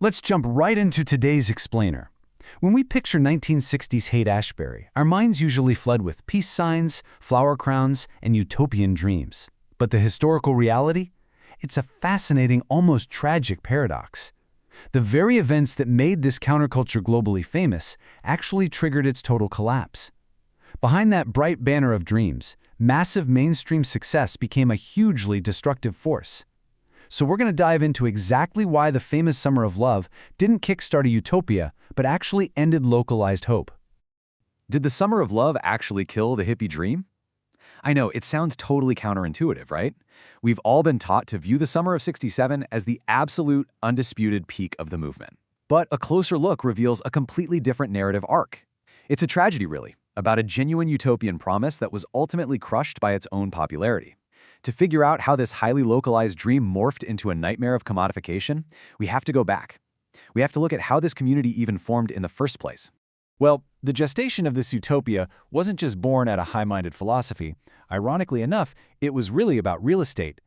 Let's jump right into today's explainer. When we picture 1960s Haight-Ashbury, our minds usually flood with peace signs, flower crowns, and utopian dreams. But the historical reality? It's a fascinating, almost tragic paradox. The very events that made this counterculture globally famous actually triggered its total collapse. Behind that bright banner of dreams, massive mainstream success became a hugely destructive force. So we're going to dive into exactly why the famous Summer of Love didn't kickstart a utopia, but actually ended localized hope. Did the Summer of Love actually kill the hippie dream? I know, it sounds totally counterintuitive, right? We've all been taught to view the summer of '67 as the absolute, undisputed peak of the movement. But a closer look reveals a completely different narrative arc. It's a tragedy, really, about a genuine utopian promise that was ultimately crushed by its own popularity. To figure out how this highly localized dream morphed into a nightmare of commodification, we have to go back. We have to look at how this community even formed in the first place. Well, the gestation of this utopia wasn't just born out of high-minded philosophy. Ironically enough, it was really about real estate.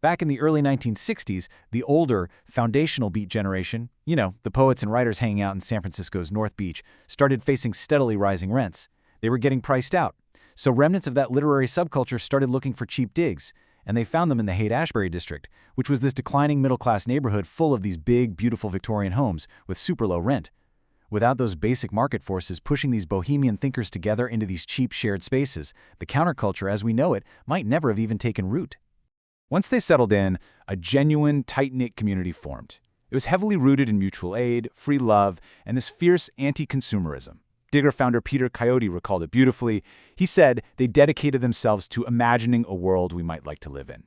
Back in the early 1960s, the older, foundational beat generation, the poets and writers hanging out in San Francisco's North Beach, started facing steadily rising rents. They were getting priced out. So remnants of that literary subculture started looking for cheap digs, and they found them in the Haight-Ashbury district, which was this declining middle-class neighborhood full of these big, beautiful Victorian homes with super low rent. Without those basic market forces pushing these bohemian thinkers together into these cheap shared spaces, the counterculture as we know it might never have even taken root. Once they settled in, a genuine, tight-knit community formed. It was heavily rooted in mutual aid, free love, and this fierce anti-consumerism. Digger founder Peter Coyote recalled it beautifully. He said they dedicated themselves to imagining a world we might like to live in.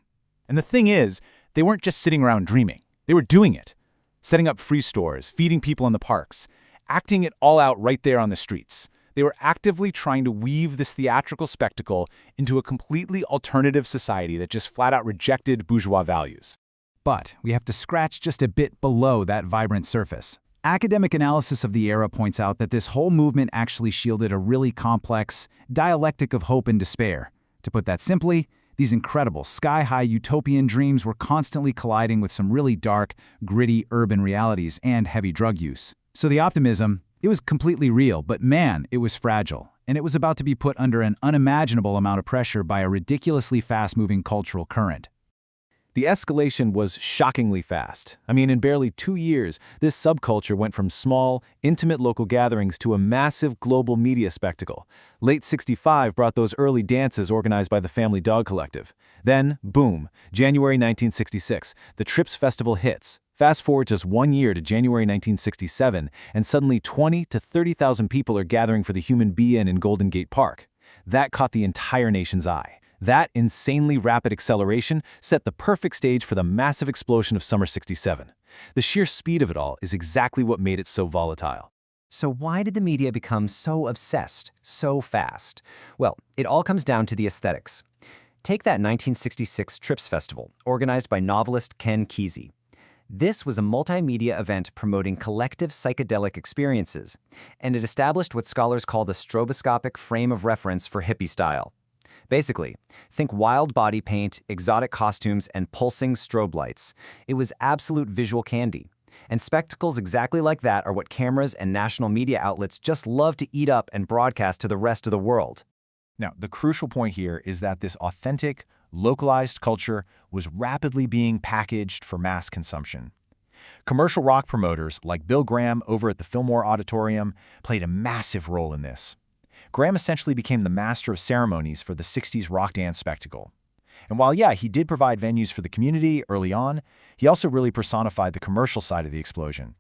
And the thing is, they weren't just sitting around dreaming. They were doing it. Setting up free stores, feeding people in the parks, acting it all out right there on the streets. They were actively trying to weave this theatrical spectacle into a completely alternative society that just flat out rejected bourgeois values. But we have to scratch just a bit below that vibrant surface. Academic analysis of the era points out that this whole movement actually shielded a really complex dialectic of hope and despair. To put that simply, these incredible, sky-high utopian dreams were constantly colliding with some really dark, gritty urban realities and heavy drug use. So the optimism, it was completely real, but man, it was fragile, and it was about to be put under an unimaginable amount of pressure by a ridiculously fast-moving cultural current. The escalation was shockingly fast. In barely 2 years, this subculture went from small, intimate local gatherings to a massive global media spectacle. Late '65 brought those early dances organized by the Family Dog Collective. Then, boom, January 1966, the Trips Festival hits. Fast forward just 1 year to January 1967, and suddenly 20 to 30,000 people are gathering for the Human Be-In in Golden Gate Park. That caught the entire nation's eye. That insanely rapid acceleration set the perfect stage for the massive explosion of summer '67. The sheer speed of it all is exactly what made it so volatile. So why did the media become so obsessed, so fast? Well, it all comes down to the aesthetics. Take that 1966 Trips Festival, organized by novelist Ken Kesey. This was a multimedia event promoting collective psychedelic experiences, and it established what scholars call the stroboscopic frame of reference for hippie style. Basically, think wild body paint, exotic costumes, and pulsing strobe lights. It was absolute visual candy. And spectacles exactly like that are what cameras and national media outlets just love to eat up and broadcast to the rest of the world. Now, the crucial point here is that this authentic, localized culture was rapidly being packaged for mass consumption. Commercial rock promoters like Bill Graham over at the Fillmore Auditorium played a massive role in this. Graham essentially became the master of ceremonies for the '60s rock dance spectacle. And while, he did provide venues for the community early on, he also really personified the commercial side of the explosion.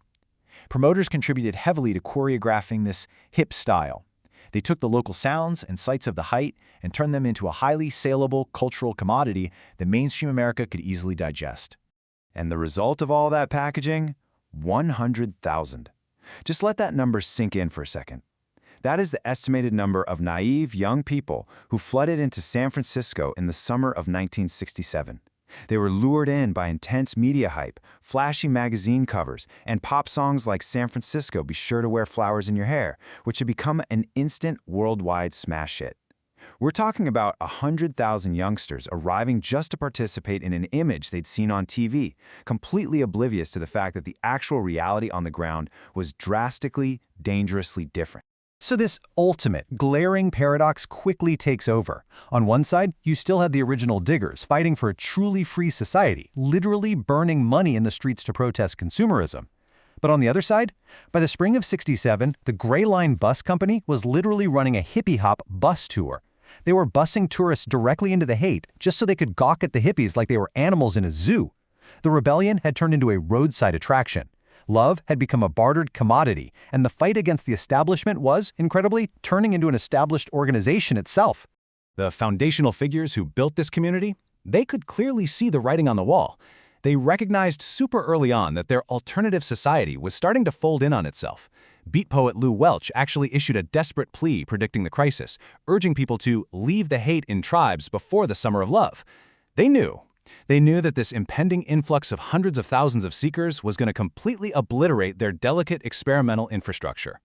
Promoters contributed heavily to choreographing this hip style. They took the local sounds and sights of the Haight and turned them into a highly saleable cultural commodity that mainstream America could easily digest. And the result of all that packaging? 100,000. Just let that number sink in for a second. That is the estimated number of naive young people who flooded into San Francisco in the summer of 1967. They were lured in by intense media hype, flashy magazine covers, and pop songs like San Francisco, Be Sure to Wear Flowers in Your Hair, which had become an instant worldwide smash hit. We're talking about 100,000 youngsters arriving just to participate in an image they'd seen on TV, completely oblivious to the fact that the actual reality on the ground was drastically, dangerously different. So this ultimate, glaring paradox quickly takes over. On one side, you still had the original diggers fighting for a truly free society, literally burning money in the streets to protest consumerism. But on the other side, by the spring of '67, the Gray Line Bus Company was literally running a hippie-hop bus tour. They were busing tourists directly into the Haight just so they could gawk at the hippies like they were animals in a zoo. The rebellion had turned into a roadside attraction. Love had become a bartered commodity, and the fight against the establishment was, incredibly, turning into an established organization itself. The foundational figures who built this community, they could clearly see the writing on the wall. They recognized super early on that their alternative society was starting to fold in on itself. Beat poet Lew Welch actually issued a desperate plea predicting the crisis, urging people to leave the Haight in tribes before the Summer of Love. They knew that this impending influx of hundreds of thousands of seekers was going to completely obliterate their delicate experimental infrastructure.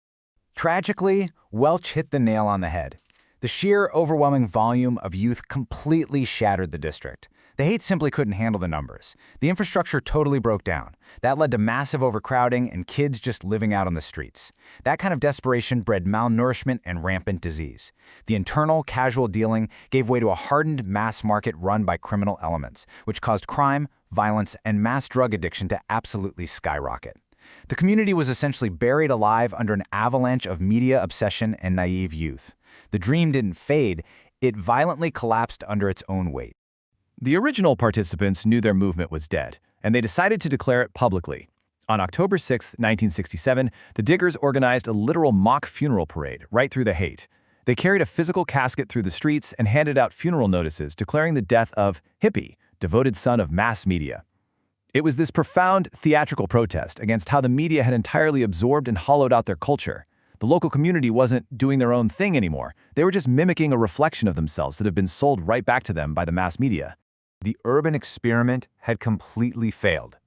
Tragically, Welch hit the nail on the head. The sheer, overwhelming volume of youth completely shattered the district. The Haight simply couldn't handle the numbers. The infrastructure totally broke down. That led to massive overcrowding and kids just living out on the streets. That kind of desperation bred malnourishment and rampant disease. The internal, casual dealing gave way to a hardened mass market run by criminal elements, which caused crime, violence, and mass drug addiction to absolutely skyrocket. The community was essentially buried alive under an avalanche of media obsession and naive youth. The dream didn't fade, it violently collapsed under its own weight. The original participants knew their movement was dead, and they decided to declare it publicly. On October 6, 1967, the Diggers organized a literal mock funeral parade right through the Haight. They carried a physical casket through the streets and handed out funeral notices declaring the death of Hippie, devoted son of mass media. It was this profound theatrical protest against how the media had entirely absorbed and hollowed out their culture. The local community wasn't doing their own thing anymore. They were just mimicking a reflection of themselves that had been sold right back to them by the mass media. The urban experiment had completely failed.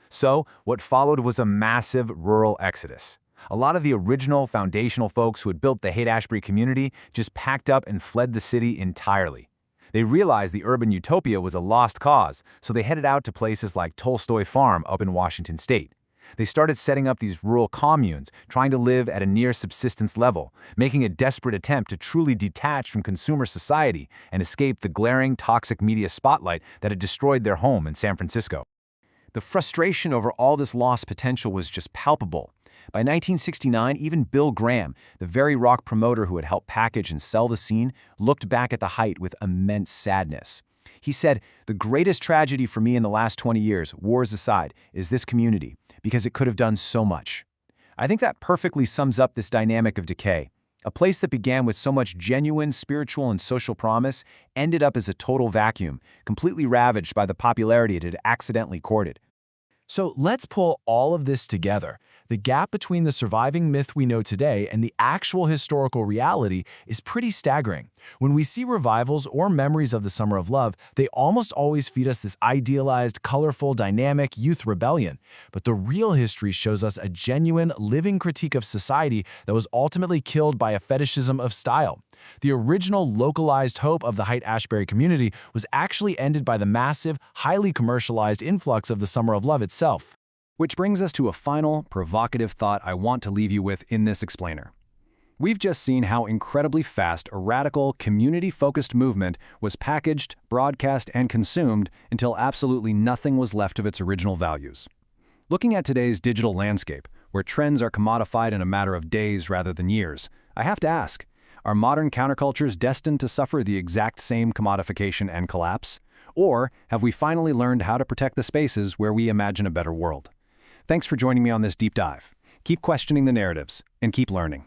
So, what followed was a massive rural exodus. A lot of the original foundational folks who had built the Haight-Ashbury community just packed up and fled the city entirely. They realized the urban utopia was a lost cause, so they headed out to places like Tolstoy Farm up in Washington state. They started setting up these rural communes, trying to live at a near-subsistence level, making a desperate attempt to truly detach from consumer society and escape the glaring, toxic media spotlight that had destroyed their home in San Francisco. The frustration over all this lost potential was just palpable. By 1969, even Bill Graham, the very rock promoter who had helped package and sell the scene, looked back at the Haight with immense sadness. He said, "The greatest tragedy for me in the last 20 years, wars aside, is this community, because it could have done so much." I think that perfectly sums up this dynamic of decay. A place that began with so much genuine spiritual and social promise ended up as a total vacuum, completely ravaged by the popularity it had accidentally courted. So let's pull all of this together. The gap between the surviving myth we know today and the actual historical reality is pretty staggering. When we see revivals or memories of the Summer of Love, they almost always feed us this idealized, colorful, dynamic youth rebellion. But the real history shows us a genuine, living critique of society that was ultimately killed by a fetishism of style. The original localized hope of the Haight-Ashbury community was actually ended by the massive, highly commercialized influx of the Summer of Love itself. Which brings us to a final, provocative thought I want to leave you with in this explainer. We've just seen how incredibly fast a radical, community-focused movement was packaged, broadcast, and consumed until absolutely nothing was left of its original values. Looking at today's digital landscape, where trends are commodified in a matter of days rather than years, I have to ask, are modern countercultures destined to suffer the exact same commodification and collapse? Or have we finally learned how to protect the spaces where we imagine a better world? Thanks for joining me on this deep dive. Keep questioning the narratives and keep learning.